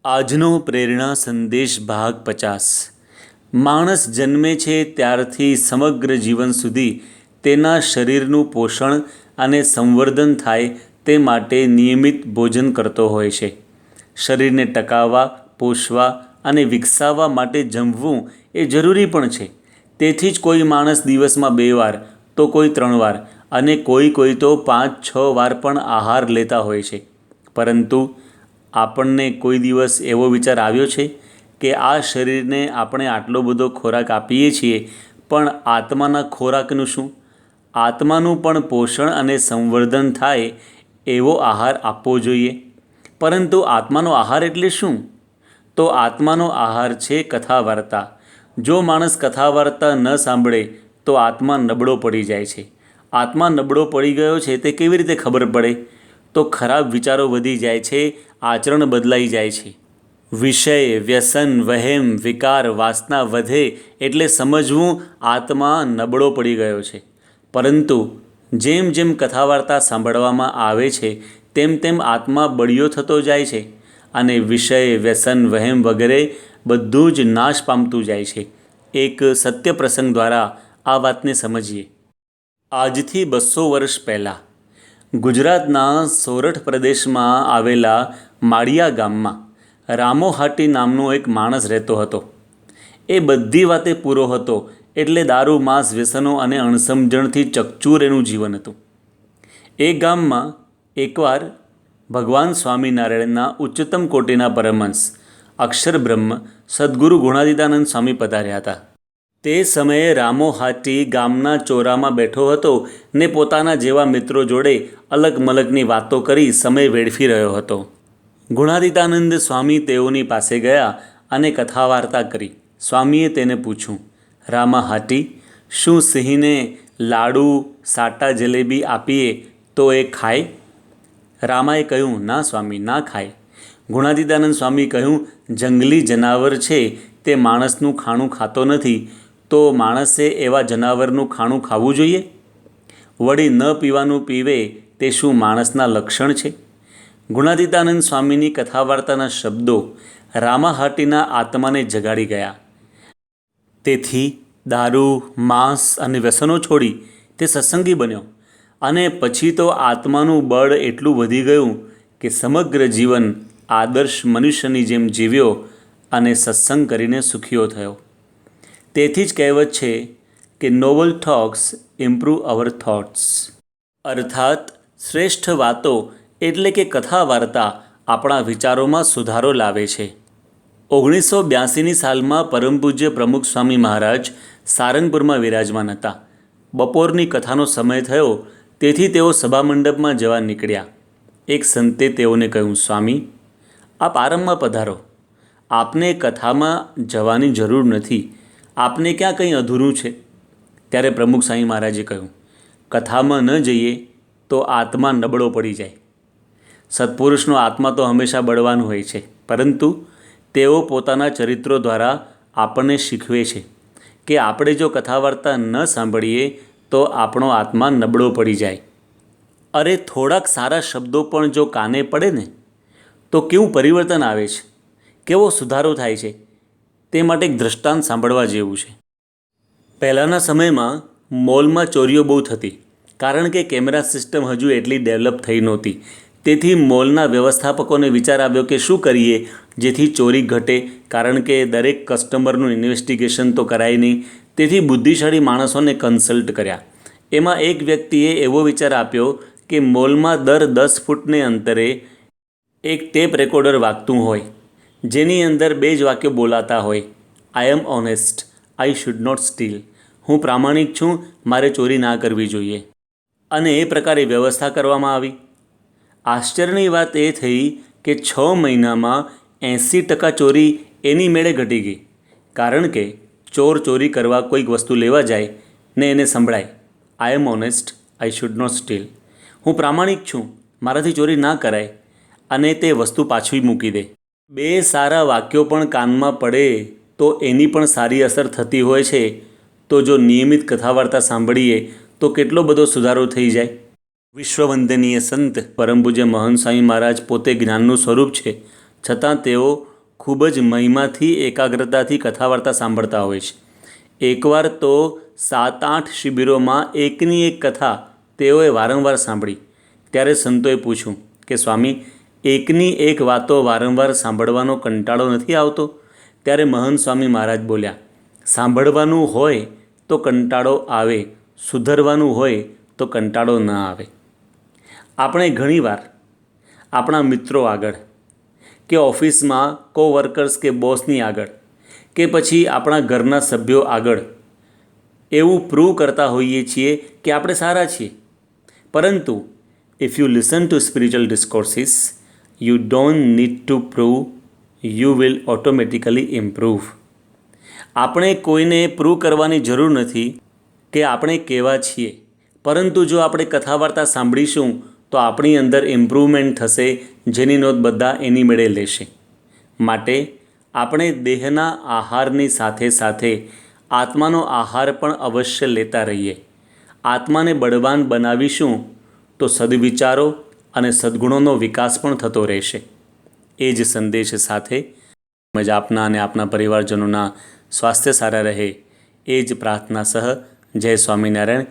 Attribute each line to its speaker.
Speaker 1: આજનો પ્રેરણા સંદેશ ભાગ 50। માણસ જન્મે છે ત્યારથી સમગ્ર જીવન સુધી તેના શરીરનું પોષણ અને સંવર્ધન થાય તે માટે નિયમિત ભોજન કરતો હોય છે। શરીરને ટકાવવા, પોષવા અને વિકસાવવા માટે જમવું એ જરૂરી પણ છે। તેથી જ કોઈ માણસ દિવસમાં 2 વાર તો કોઈ 3 વાર અને કોઈ તો 5-6 વાર પણ આહાર લેતા હોય છે। પરંતુ આપણને કોઈ દિવસ એવો વિચાર આવ્યો છે કે આ શરીરને આપણે આટલો બધો ખોરાક આપીએ છીએ, પણ આત્માના ખોરાકનું શું? આત્માનું પણ પોષણ અને સંવર્ધન થાય એવો આહાર આપવો જોઈએ। પરંતુ આત્માનો આહાર એટલે શું? તો આત્માનો આહાર છે કથા વાર્તા। જો માણસ કથા વાર્તા ન સાંભળે તો આત્મા નબળો પડી જાય છે। આત્મા નબળો પડી ગયો છે તે કેવી રીતે ખબર પડે? તો ખરાબ વિચારો વધી જાય છે, આચરણ બદલાઈ જાય છે। વિષય, વ્યસન, વહેમ, વિકાર, વાસના વધે એટલે સમજવું આત્મા નબળો પડી ગયો છે। પરંતુ જેમ જેમ કથા વાર્તા સાંભળવામાં આવે છે તેમ તેમ આત્મા બળિયો થતો જાય છે અને વિષય, વ્યસન, વહેમ વગેરે બધું જ નાશ પામતું જાય છે। એક સત્ય પ્રસંગ દ્વારા આ વાતને સમજીએ। આજથી 200 વર્ષ પહેલાં ગુજરાતના સોરઠ પ્રદેશમાં આવેલા માળિયા ગામમાં રામો હાટી નામનો એક માણસ રહેતો હતો। એ બધી વાતે પૂરો હતો એટલે દારૂ, માંસ, વ્યસનો અને અણસમજણથી ચકચૂર એનું જીવન હતું। એ ગામમાં એકવાર ભગવાન સ્વામિનારાયણના ઉચ્ચતમ કોટીના પરમહંસ અક્ષર બ્રહ્મ સદ્ગુરુ ગુણાતીતાનંદ સ્વામી પધાર્યા હતા। તે સમયે રામો હાટી ગામના ચોરામાં બેઠો હતો ને પોતાના જેવા મિત્રો જોડે અલગ મલગની વાતો કરી સમય વેડફી રહ્યો હતો। ગુણાતીતાનંદ સ્વામી તેઓની પાસે ગયા અને કથા વાર્તા કરી। સ્વામીએ તેને પૂછ્યું, રામા હાટી, શું સિંહને લાડુ, સાટા, જલેબી આપીએ તો એ ખાય? રામાએ કહ્યું, ના સ્વામી, ના ખાય। ગુણાતીતાનંદ સ્વામી કહ્યું, જંગલી જનાવર છે તે માણસનું ખાણું ખાતો નથી, તો માણસે એવા જનાવરનું ખાણું ખાવું જોઈએ? વળી ન પીવાનું પીવે તે શું માણસના લક્ષણ છે? ગુણાતીતાનંદ સ્વામીની કથા વાર્તાના શબ્દો રામા હાટીના આત્માને જગાડી ગયા। તેથી દારૂ, માંસ અને વ્યસનો છોડી તે સત્સંગી બન્યો અને પછી તો આત્માનું બળ એટલું વધી ગયું કે સમગ્ર જીવન આદર્શ મનુષ્યની જેમ જીવ્યો અને સત્સંગ કરીને સુખીઓ થયો। તેથી જ કહેવત છે કે નોબલ ટોક્સ ઇમ્પ્રૂવ અવર થોટ્સ, અર્થાત શ્રેષ્ઠ વાતો એટલે કે કથા વાર્તા આપણા વિચારોમાં સુધારો લાવે છે। 1982ની સાલમાં પરમ પૂજ્ય પ્રમુખ સ્વામી મહારાજ સારંગપુરમાં વિરાજમાન હતા। બપોરની કથાનો સમય થયો તેથી તેઓ સભામંડપમાં જવા નીકળ્યા। એક સંતે તેઓને કહ્યું, સ્વામી, આપ આરામમાં પધારો, આપને કથામાં જવાની જરૂર નથી, આપને ક્યાં કંઈ અધૂરું છે? ત્યારે પ્રમુખ સ્વામી મહારાજે કહ્યું, કથામાં ન જઈએ તો આત્મા નબળો પડી જાય। સત્પુરુષનો આત્મા તો હંમેશા બળવાન હોય છે, પરંતુ તેઓ પોતાના ચરિત્રો દ્વારા આપણને શીખવે છે કે આપણે જો કથા વાર્તા ન સાંભળીએ તો આપણો આત્મા નબળો પડી જાય। અરે થોડાક સારા શબ્દો પણ જો કાને પડે ને તો કેવું પરિવર્તન આવે છે, કેવો સુધારો થાય છે, તે માટે એક દૃષ્ટાંત સાંભળવા જેવું છે। પહેલાંના સમયમાં મોલમાં ચોરીઓ બહુ થતી, કારણ કે કેમેરા સિસ્ટમ હજુ એટલી ડેવલપ થઈ નહોતી। તેથી મોલના વ્યવસ્થાપકોને વિચાર આવ્યો કે શું કરીએ જેથી ચોરી ઘટે, કારણ કે દરેક કસ્ટમરનું ઇન્વેસ્ટિગેશન તો કરાય નહીં। તેથી બુદ્ધિશાળી માણસોને કન્સલ્ટ કર્યા। એમાં એક વ્યક્તિએ એવો વિચાર આપ્યો કે મોલમાં દર 10 ફૂટને અંતરે એક ટેપ રેકોર્ડર વાગતું હોય, જેની અંદર 2 જ વાક્યો બોલાતા હોય, I am honest, I should not steal, હું પ્રામાણિક છું, મારે ચોરી ના કરવી જોઈએ। અને એ પ્રકારે વ્યવસ્થા કરવામાં આવી। આશ્ચર્યની વાત એ થઈ કે 6 મહિનામાં 80% ચોરી એની મેળે ઘટી ગઈ, કારણ કે ચોર ચોરી કરવા કોઈક વસ્તુ લેવા જાય ને એને સંભળાય, I am honest, I should not steal, હું પ્રામાણિક છું, મારાથી ચોરી ના કરાય, અને તે વસ્તુ પાછી મૂકી દે। 2 સારા વાક્યો પણ કાનમાં પડે તો એની પણ સારી અસર થતી હોય છે। તો જો નિયમિત કથા વાર્તા સાંભળીએ તો કેટલો બધો સુધારો થઈ જાય। વિશ્વવંદનીય સંત પરમ પૂજ્ય મહંત સ્વામી મહારાજ પોતે જ્ઞાનનું સ્વરૂપ છે, છતાં તેઓ ખૂબ જ મહિમાથી એકાગ્રતાથી કથા વાર્તા સાંભળતા હોય છે. એકવાર તો 7-8 શિબિરોમાં એકની એક કથા તેઓએ વારંવાર સાંભળી. ત્યારે સંતોએ પૂછ્યું કે સ્વામી, એકની એક વાતો વારંવાર સાંભળવાનો કંટાળો નથી આવતો? ત્યારે મહંત સ્વામી મહારાજ બોલ્યા, સાંભળવાનું હોય તો કંટાળો આવે, સુધરવાનું હોય તો કંટાળો ન આવે. આપણે ઘણીવાર આપણા મિત્રો આગળ કે ઓફિસમાં કોવર્કર્સ કે બોસની આગળ કે પછી આપણા ઘરના સભ્યો આગળ એવું પ્રૂવ કરતા હોઈએ છીએ કે આપણે સારા છીએ. પરંતુ if you listen to spiritual discourses, you don't need to prove, you will automatically improve. આપણે કોઈને પ્રૂવ કરવાની જરૂર નથી કે આપણે કેવા છીએ, પરંતુ જો આપણે કથા વાર્તા સાંભળીશું તો આપણી અંદર ઇમ્પ્રૂવમેન્ટ થશે, જેની નોંધ બધા એની મેળે લેશે. માટે આપણે દેહના આહારની સાથે સાથે આત્માનો આહાર પણ અવશ્ય લેતા રહીએ. આત્માને બળવાન બનાવીશું તો સદવિચારો અને સદ્ગુણોનો વિકાસ પણ થતો રહેશે. એ જ સંદેશ સાથે તેમજ આપના અને આપના પરિવારજનોના સ્વાસ્થ્ય સારા રહે એ જ પ્રાર્થના સહ જય સ્વામિનારાયણ.